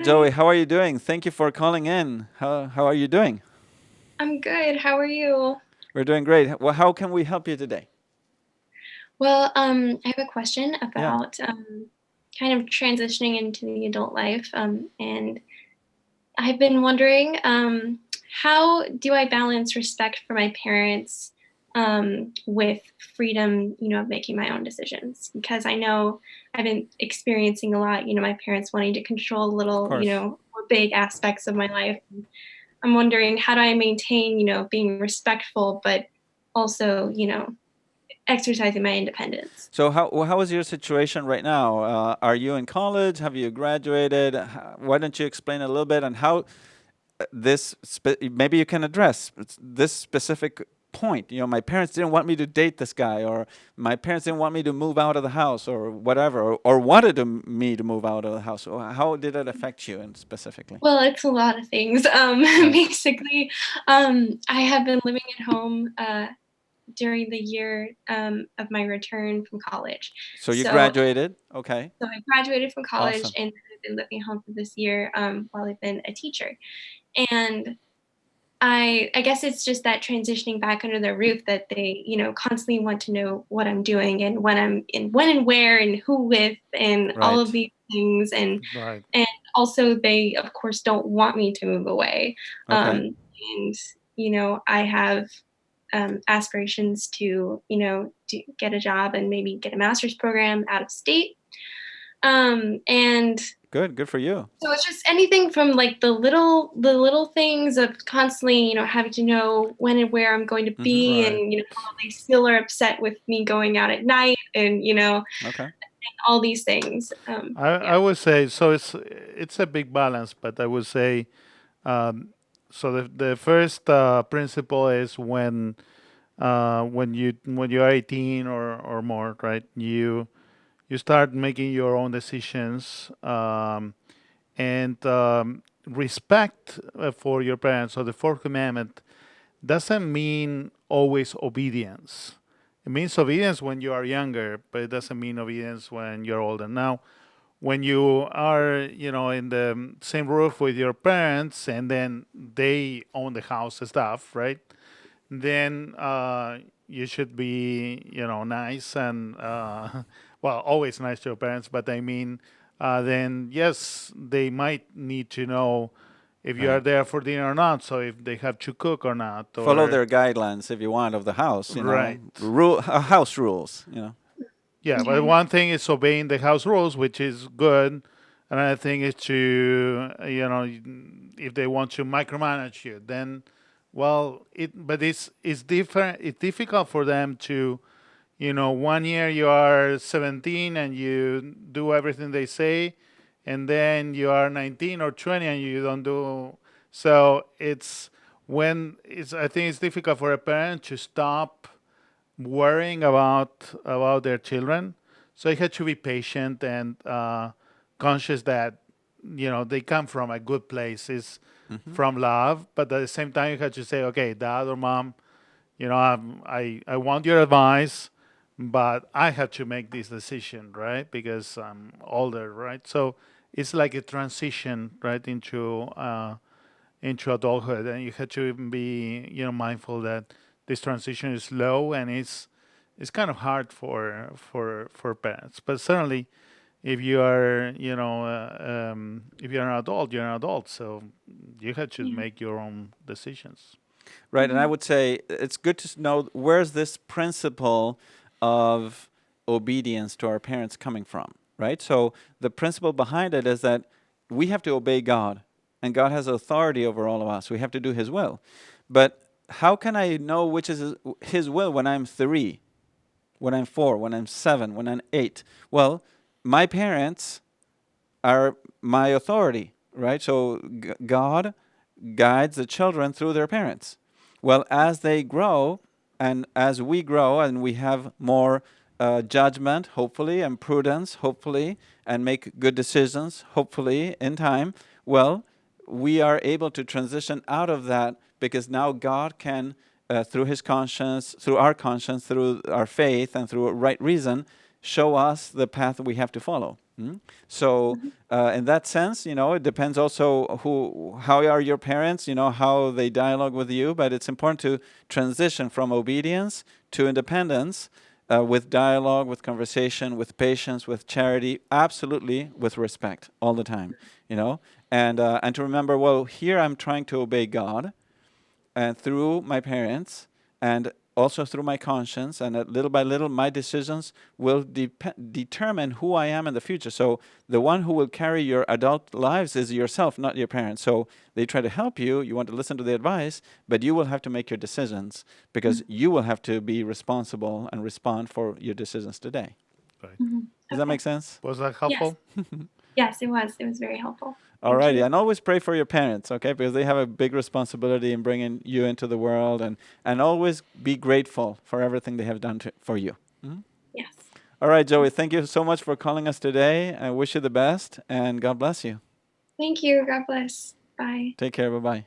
Joey. Hi, How are you doing? Thank you for calling in. How are you doing? I'm good. How are you? We're doing great. Well, how can we help you today? Well, I have a question Yeah. about kind of transitioning into the adult life. And I've been wondering, how do I balance respect for my parents with freedom, of making my own decisions? Because I know I've been experiencing a lot, my parents wanting to control Of little, course. more big aspects of my life. I'm wondering, how do I maintain, being respectful, but also, exercising my independence? So how is your situation right now? Are you in college? Have you graduated? Why don't you explain a little bit on how maybe you can address this specific point. My parents didn't want me to date this guy, or my parents didn't want me to move out of the house, or whatever, or wanted me to move out of the house. So how did it affect you, and specifically? Well, it's a lot of things. Right. Basically, I have been living at home during the year of my return from college. So you So, graduated. Okay. so I graduated from college Awesome. and I've been living at home for this year while I've been a teacher. And I guess it's just that transitioning back under their roof that they, constantly want to know what I'm doing and when and where and who with and all of Right. these things. Right. And also they of course don't want me to move away. Okay. And I have aspirations to get a job and maybe get a master's program out of state. And Good. Good for you. so it's just anything from like the little things of constantly, having to know when and where I'm going to Hmm. be, Right. and how they still are upset with me going out at night, and Okay. all these things. I Yeah. would say so. It's a big balance, but I would say um, so. The first principle is when you are 18 or more, right? You start making your own decisions and respect for your parents. So the fourth commandment doesn't mean always obedience. It means obedience when you are younger, but it doesn't mean obedience when you're older. Now, when you are, in the same roof with your parents, and then they own the house and stuff, right? Then you should be, nice and, well, always nice to your parents. But I mean, then yes, they might need to know if you are Right. there for dinner or not. So if they have to cook or not, Follow or their guidelines if you want of the house. right. House rules. Yeah, but Okay. one thing is obeying the house rules, which is good. Another thing is to, if they want to micromanage you, then, well, but it's different. It's difficult for them to, one year you are 17 and you do everything they say, and then you are 19 or 20 and you don't do. So I think it's difficult for a parent to stop worrying about their children. So you have to be patient and conscious that they come from a good place, is Hmm. from love. But at the same time, you have to say, okay, dad or mom, I want your advice, but I have to make this decision, right? Because I'm older, right? So it's like a transition, right, into adulthood, and you have to be mindful that this transition is slow and it's kind of hard for parents. But certainly, if you are if you're an adult, you're an adult, so you have to Yeah. make your own decisions. Right. And I Mhm. would say it's good to know where's this principle of obedience to our parents coming from, right? So the principle behind it is that we have to obey God, and God has authority over all of us. We have to do His will. But how can I know which is His will when I'm 3, when I'm 4, when I'm 7, when I'm 8? Well, my parents are my authority, right? So God guides the children through their parents. Well, as they grow, and as we grow, and we have more judgment, hopefully, and prudence, hopefully, and make good decisions, hopefully, in time, well, we are able to transition out of that because now God can, through His conscience, through our faith, and through right reason, show us the path we have to follow. So, in that sense, it depends also how are your parents, how they dialogue with you. But it's important to transition from obedience to independence with dialogue, with conversation, with patience, with charity, absolutely with respect all the time, and to remember, well, here I'm trying to obey God, and through my parents, and also through my conscience, and little by little, my decisions will determine who I am in the future. So the one who will carry your adult lives is yourself, not your parents. So they try to help you. You want to listen to the advice, but you will have to make your decisions, because you will have to be responsible and respond for your decisions today. Right. Does that make sense? Was that Yes. helpful? Yes, it was. It was very helpful. Thank Alrighty, you. and always pray for your parents, okay? Because they have a big responsibility in bringing you into the world, and always be grateful for everything they have done for you. Yes. All right, Joey, thank you so much for calling us today. I wish you the best, and God bless you. Thank you. God bless. Bye. Take care. Bye-bye.